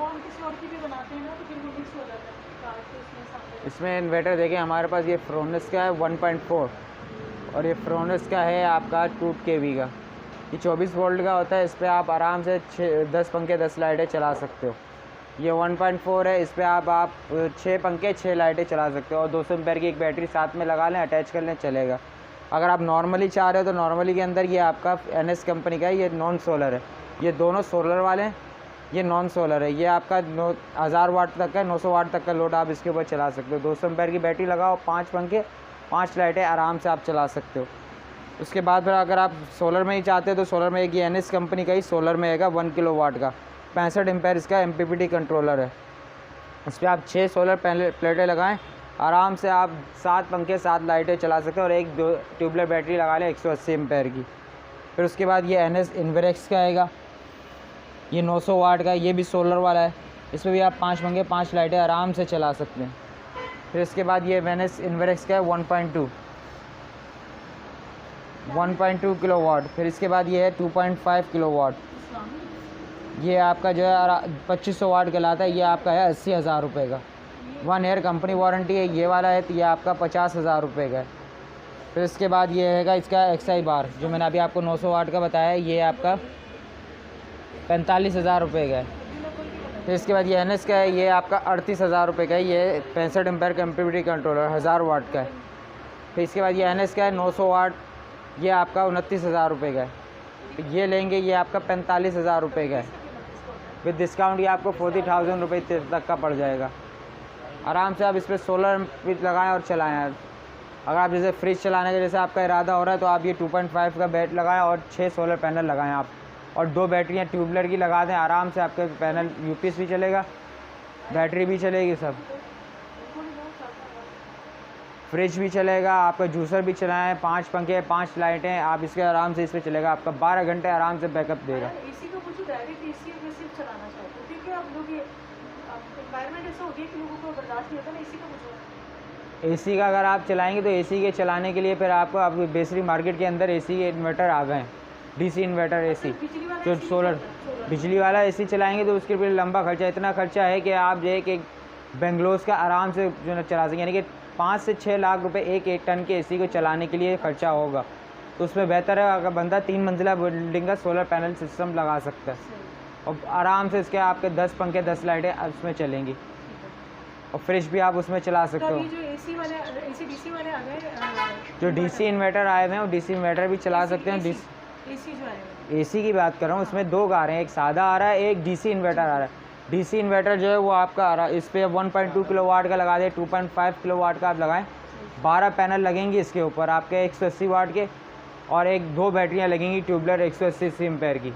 वो हम किसी और की भी बनाते हैं ना तो फिर वो मिक्स हो जाता है कार के उसमें सामने। इसमें इन्वर्टर देखिए हमारे पास ये फ्रोनस का है 1.4 और ये फ्रोनस का है आपका 2 kV का। ये 24 वोल्ट का होता है। इस पर आप आराम से 10 पंखे 10 लाइटें चला सकते हो। ये 1.4 है। इस पर आप 6 पंखे 6 लाइटें चला सकते हो और 200 एम्पेयर की एक बैटरी साथ में लगा लें, अटैच कर लें, चलेगा। अगर आप नॉर्मली चाह रहे हो तो नॉर्मली के अंदर ये आपका NS कंपनी का है, ये नॉन सोलर है। ये दोनों सोलर वाले हैं, ये नॉन सोलर है। ये आपका 1000 वाट तक का 900 वाट तक का लोड आप इसके ऊपर चला सकते हो। 200 एम्पेयर की बैटरी लगाओ, 5 पंखे 5 लाइटें आराम से आप चला सकते हो। उसके बाद फिर अगर आप सोलर में ही चाहते हो तो सोलर में एक ये NS कंपनी का ही सोलर में आएगा 1 किलो वाट का 65 एम्पेयर इसका MPPT कंट्रोलर है। इस पर आप 6 सोलर प्लेटें लगाएं, आराम से आप 7 पंखे 7 लाइटें चला सकते हैं और एक 2 ट्यूबलर बैटरी लगा लें 180 एम्पेयर की। फिर उसके बाद ये NS इन्वेरेक्स का आएगा, ये 900 वाट का, ये भी सोलर वाला है। इसमें भी आप 5 पंखे 5 लाइटें आराम से चला सकते हैं। फिर इसके बाद ये NS इन्वेरेक्स का है 1.2 किलो वाट। फिर इसके बाद ये है 2.5 किलो वाट। ये आपका जो है 2500 वाट कहलाता है। ये आपका है 80,000 रुपये का। 1 ईयर कंपनी वारंटी है। ये वाला है तो ये आपका 50,000 रुपये का है। फिर इसके बाद ये हैगा इसका XI बार, जो मैंने अभी आपको 900 वाट का बताया है, ये आपका 45,000 रुपये का है। फिर इसके बाद ये NS का है, ये आपका 38,000 रुपये का है। ये 65 एम्पेयर MPPT कंट्रोलर 1000 वाट का है। फिर इसके बाद ये NS का है 900 वाट, ये आपका 29,000 रुपये का है। तो ये लेंगे ये आपका 45,000 रुपये का है। विद डिस्काउंट ये आपको 40,000 रुपये तक का पड़ जाएगा। आराम से आप इस पर सोलर भी लगाएं और चलाएं। अगर आप जैसे फ्रिज चलाने का जैसे आपका इरादा हो रहा है तो आप ये 2.5 का बैट लगाएं और 6 सोलर पैनल लगाएं आप, और 2 बैटरियाँ ट्यूबलर की लगा दें। आराम से आपके पैनल UPS भी चलेगा, बैटरी भी चलेगी, सब फ्रिज भी चलेगा, आपका जूसर भी चलाएं, 5 पंखे 5 लाइटें आप इसके आराम से इस पर चलेगा। आपका 12 घंटे आराम से बैकअप देगा। एसी का कुछ डायरेक्ट एसी अगर सिर्फ चलाना चाहते हो क्योंकि आप लोग ये एनवायरनमेंट ऐसा हो गया कि लोगों को बर्दाश्त नहीं होता ना एसी का कुछ। AC का अगर आप चलाएंगे तो AC के चलाने के लिए फिर आपको आप बेसिकली मार्केट के अंदर AC के इन्वर्टर आ गए हैं, DC इन्वर्टर AC जो सोलर बिजली वाला AC चलाएंगे तो उसके लिए लंबा खर्चा, इतना खर्चा है कि आप जो है कि बेंगलोर का आराम से जो है चला सकें, यानी कि 5 से 6 लाख रुपए एक टन के AC को चलाने के लिए खर्चा होगा। तो उसमें बेहतर है अगर बंदा 3 मंजिला बिल्डिंग का सोलर पैनल सिस्टम लगा सकता है और आराम से इसके आपके 10 पंखे 10 लाइटें उसमें चलेंगी और फ्रिज भी आप उसमें चला सकते हो। जो AC वाले DC वाले आ गए, जो DC इन्वर्टर आए हुए हैं वो DC इन्वर्टर भी चला सकते हैं। AC जो है AC की बात कर रहा हूँ, उसमें 2 आ रहे हैं, एक सादा आ रहा है, एक DC इन्वर्टर आ रहा है। DC इन्वर्टर जो है वो आपका आ रहा है, इस पर 1.2 किलो वाट का लगा दे, 2.5 किलो वाट का आप लगाएं, 12 पैनल लगेंगे इसके ऊपर आपके 180 वाट के और 2 बैटरियाँ लगेंगी ट्यूबलर 180 एम्पेयर की।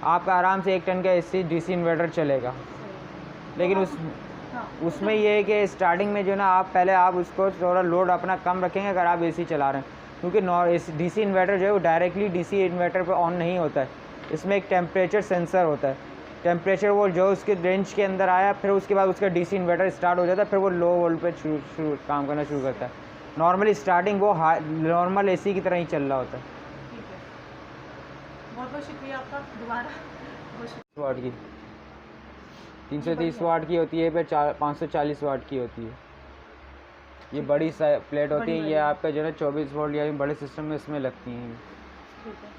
आपका आराम से 1 टन का DC इन्वर्टर चलेगा। लेकिन उसमें ये है कि स्टार्टिंग में जो ना आप पहले आप उसको थोड़ा लोड अपना कम रखेंगे अगर आप AC चला रहे हैं, क्योंकि DC इन्वर्टर जो है वो डायरेक्टली DC इन्वर्टर पर ऑन नहीं होता है। इसमें एक टेम्परेचर सेंसर होता है, टेम्परेचर वो जो उसके रेंज के अंदर आया फिर उसके बाद उसका DC इन्वर्टर स्टार्ट हो जाता है, फिर वो लो वोल्ट पे शुरू काम करना शुरू करता है। नॉर्मली स्टार्टिंग वो नॉर्मल AC की तरह ही चल रहा होता है। बहुत बहुत शुक्रिया आपका दोबारा। वाट की 330 वाट की होती है, फिर 540 वाट की होती है। ये बड़ी प्लेट होती है, ये आपका जो है 24 वोल्ट या बड़े सिस्टम में इसमें लगती हैं। ठीक है,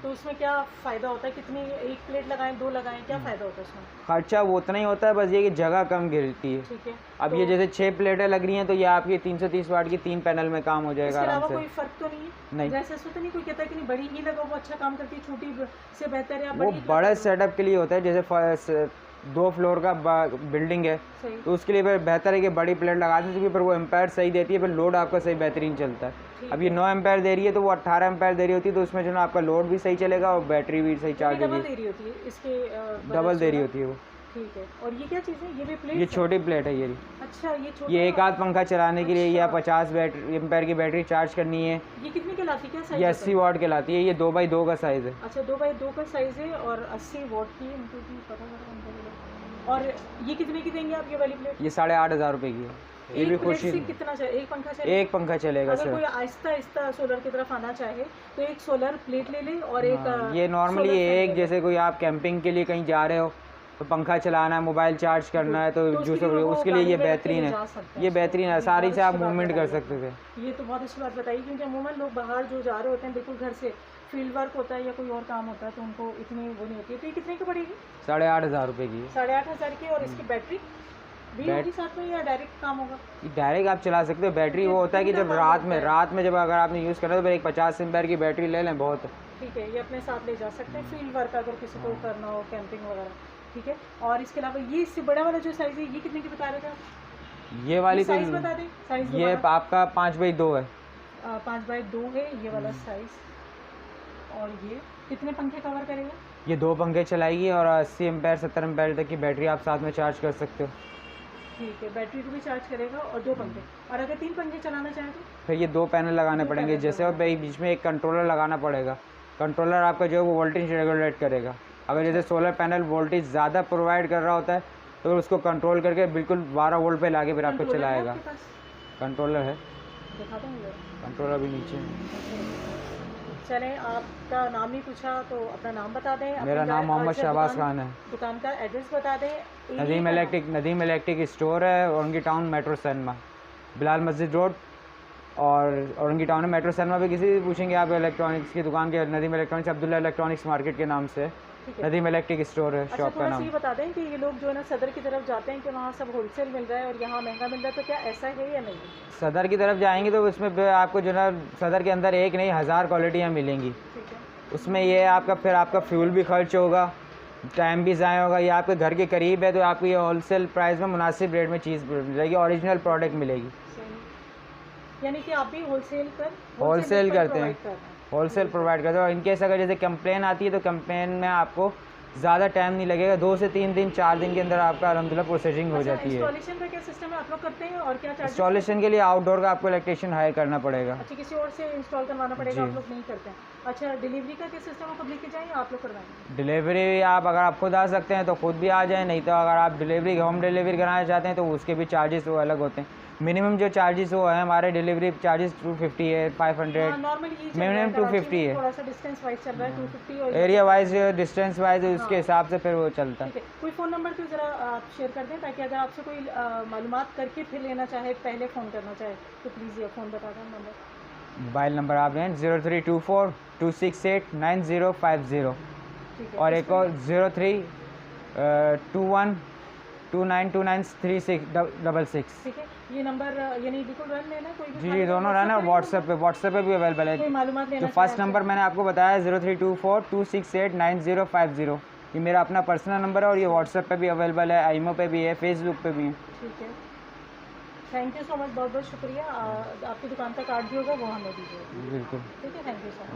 तो उसमें क्या फ़ायदा होता है, कितनी एक प्लेट लगाएं 2 लगाएं, क्या फ़ायदा होता है उसमें? खर्चा वो उतना ही होता है, बस ये कि जगह कम गिरती है। ठीक है, अब ये जैसे 6 प्लेटें लग रही हैं तो ये आपकी 330 वाट की 3 पैनल में काम हो जाएगा आराम से। कोई फ़र्क तो नहीं है? नहीं, जैसे ऐसा तो नहीं कोई कहता है कि नहीं बड़ी ही लगाओ वो अच्छा काम करती है, छोटी से बेहतर है? वो बड़े सेटअप के लिए होता है, जैसे 2 फ्लोर का बिल्डिंग है तो उसके लिए फिर बेहतर है कि बड़ी प्लेट लगा दें, क्योंकि फिर वो एम्पायर सही देती है, फिर लोड आपका सही बेहतरीन चलता है। अब ये 9 एम्पायर दे रही है तो वो 18 एम्पायर दे रही होती है, तो उसमें जो ना आपका लोड भी सही चलेगा और बैटरी भी सही चार्ज होगी। दे रही होती है इसके डबल दे रही होती है वो। ठीक है, और ये क्या चीज़ है? ये भी प्लेट? ये छोटी प्लेट है ये। अच्छा, ये एक आध पंखा चलाने के लिए या 50 एम्पायर की बैटरी चार्ज करनी है। ये कितने के लाती है, क्या साइज? ये 80 वाट के लाती है। ये 2x2 का साइज़ है। अच्छा, 2x2 का साइज़ है और 80 वाट की। और ये कितने की देंगे आप ये वाली प्लेट? ये 8,500 रुपये की है। ये भी खुशी कितना चाहिए? एक पंखा चाहिए? एक पंखा चलेगा सर। अगर कोई आहिस्ता आहिस्ता सोलर की तरफ आना चाहे तो एक सोलर प्लेट ले ले और एक ये नॉर्मली एक जैसे कोई आप कैंपिंग के लिए कहीं जा रहे हो तो पंखा चलाना है, मोबाइल चार्ज करना है, तो तो जो उसके सब लिए वो उसके लिए ये गाड़ी में रख के बेहतरीन ले जा है। सकते हैं ये इसको। बेहतरीन है, ये आसानी बहुत से आप अच्छी बात मूवमेंट कर बताई सकते थे। है। ये तो बहुत अच्छी बात बताई, क्योंकि अमूमन लोग बाहर जो जा रहे होते हैं बिल्कुल घर से, फील्ड वर्क होता है या कोई और काम होता है, तो उनको इतनी वो नहीं होती है। तो ये कितने की पड़ेगी? 8,500 रुपये की 8,500 की। और इसकी बैटरी भी बैट- होगी साथ में या डायरेक्ट काम होगा? डायरेक्ट आप चला सकते हो। बैटरी वो होता है कि जब रात में जब अगर आपने यूज़ करना है तो फिर एक 50 एम्पेयर की बैटरी ले लें, बहुत है। ठीक है, ये अपने साथ ले जा सकते हैं फील्ड वर्क अगर किसी को करना हो, कैंपिंग वगैरह। ठीक है। और इसके अलावा ये इससे बड़ा वाला जो साइज़ है, ये कितने की बता रहे थे आप? ये वाली तो साइज़ बता दें, साइज़ ये आपका 5x2 है। 5x2 है ये वाला साइज़। और ये कितने पंखे कवर करेगा? ये 2 पंखे चलाएगी और 80 एम्पेयर 70 एम्पेयर तक की बैटरी आप साथ में चार्ज कर सकते हो। ठीक है, बैटरी को भी चार्ज करेगा और 2 पंखे। और अगर 3 पंखे चलाना चाहें तो? फिर ये 2 पैनल लगाने दो पड़ेंगे, पैनल जैसे और बीच में एक कंट्रोलर लगाना पड़ेगा। कंट्रोलर आपका जो है वो वोल्टेज रेगुलेट करेगा। अगर जैसे सोलर पैनल वोल्टेज ज़्यादा प्रोवाइड कर रहा होता है तो उसको कंट्रोल करके बिल्कुल 12 वोल्ट पे लाके फिर आपको कंट्रोलर है चलाएगा। आपके पास? कंट्रोलर है, दिखा दें मुझे। कंट्रोलर भी नीचे है। चलें, आपका नाम नहीं पूछा तो अपना नाम बता दें। अपनी मेरा नाम मोहम्मद अच्छा, शहबाज दुकान खान है। दुकान का एड्रेस बता दें। नदीम इलेक्ट्रिक स्टोर है, Orangi town metro cinema, Bilal मस्जिद रोड। और औरंगी टाउन में मेट्रो सिनेमा पे किसी भी पूछेंगे आप इलेक्ट्रॉनिक्स की दुकान के, Nadeem electronics, Abdullah electronics market के नाम से ठीक है। नदीम इलेक्ट्रिक स्टोर है अच्छा, शॉप का थोड़ा सा नाम। ये बता दें कि ये लोग जो है ना सदर की तरफ जाते हैं कि वहाँ सब होलसेल मिल रहा है और यहाँ महंगा मिल रहा है, तो क्या ऐसा है या नहीं? सदर की तरफ जाएंगे तो उसमें आपको जो ना सदर के अंदर एक नहीं 1000 क्वालिटियाँ मिलेंगी। ठीक है। उसमें ये आपका फिर आपका फ्यूल भी खर्च होगा, टाइम भी ज़ाया होगा। ये आपके घर के करीब है तो आपको ये होलसेल प्राइस में मुनासिब रेट में चीज़ मिलेगी, ओरिजिनल प्रोडक्ट मिलेगी। सही। यानी कि आप भी होलसेल होलसेल करते हैं, हैं। होलसेल प्रोवाइड करते हैं। और इनकेस अगर जैसे कंप्लेन आती है तो कंप्लेन में आपको ज़्यादा टाइम नहीं लगेगा, 2 से 3 दिन 4 दिन के अंदर आपका अलहमदिल्ला प्रोसेसिंग हो जाती है। इंस्टॉलेशन का क्या सिस्टम है, आप लोग करते हैं और क्या चार्जेस? इंस्टॉलेशन के लिए आउटडोर का आपको इलेक्ट्रिशियन हायर करना पड़ेगा। अच्छा, किसी और से इंस्टॉल करवाना पड़ेगा, जी। आप लोग नहीं करते हैं। अच्छा, डिलीवरी का क्या सिस्टम है, पब्लिक के जाएँ आप लोग करवाएंगे? डिलीवरी आप अगर आप खुद आ सकते हैं तो खुद भी आ जाएं, नहीं तो अगर आप डिलीवरी होम डिलीवरी कराना चाहते हैं तो उसके भी चार्जेस वो अलग होते हैं। मिनिमम जो चार्जेस वो है हमारे डिलीवरी चार्जेस 250 है, 500, नॉर्मली मिनिमम 250 है। थोड़ा सा डिस्टेंस वाइज चल रहा है 250 और एरिया वाइज डिस्टेंस वाइज उसके हिसाब से फिर वो चलता है। ठीक है। कोई फ़ोन नंबर तो ज़रा आप शेयर कर दें, ताकि अगर आपसे कोई मालूमात करके फिर लेना चाहे, पहले फ़ोन करना चाहे, तो प्लीज़ ये फ़ोन बता दें नंबर। मोबाइल नंबर आप लें 0324 268 9050 ठीक है। और एक और 0321 29293666। ठीक है, ये नंबर यानी बिल्कुल रन लेना, कोई भी जी दोनों रहना। और व्हाट्सएप पे भी अवेलेबल है। कोई मालूमात लेना जो फर्स्ट नंबर मैंने आपको बताया 0324 268 9050, ये मेरा अपना पर्सनल नंबर है और ये व्हाट्सएप पे भी अवेलेबल है, आईमो पे भी है, फेसबुक पे भी है। ठीक है। थैंक यू सो मच, बहुत बहुत शुक्रिया। आपकी दुकान का कार्ड भी होगा वो हमें दीजिएगा। बिल्कुल। ठीक है, थैंक यू सो मच।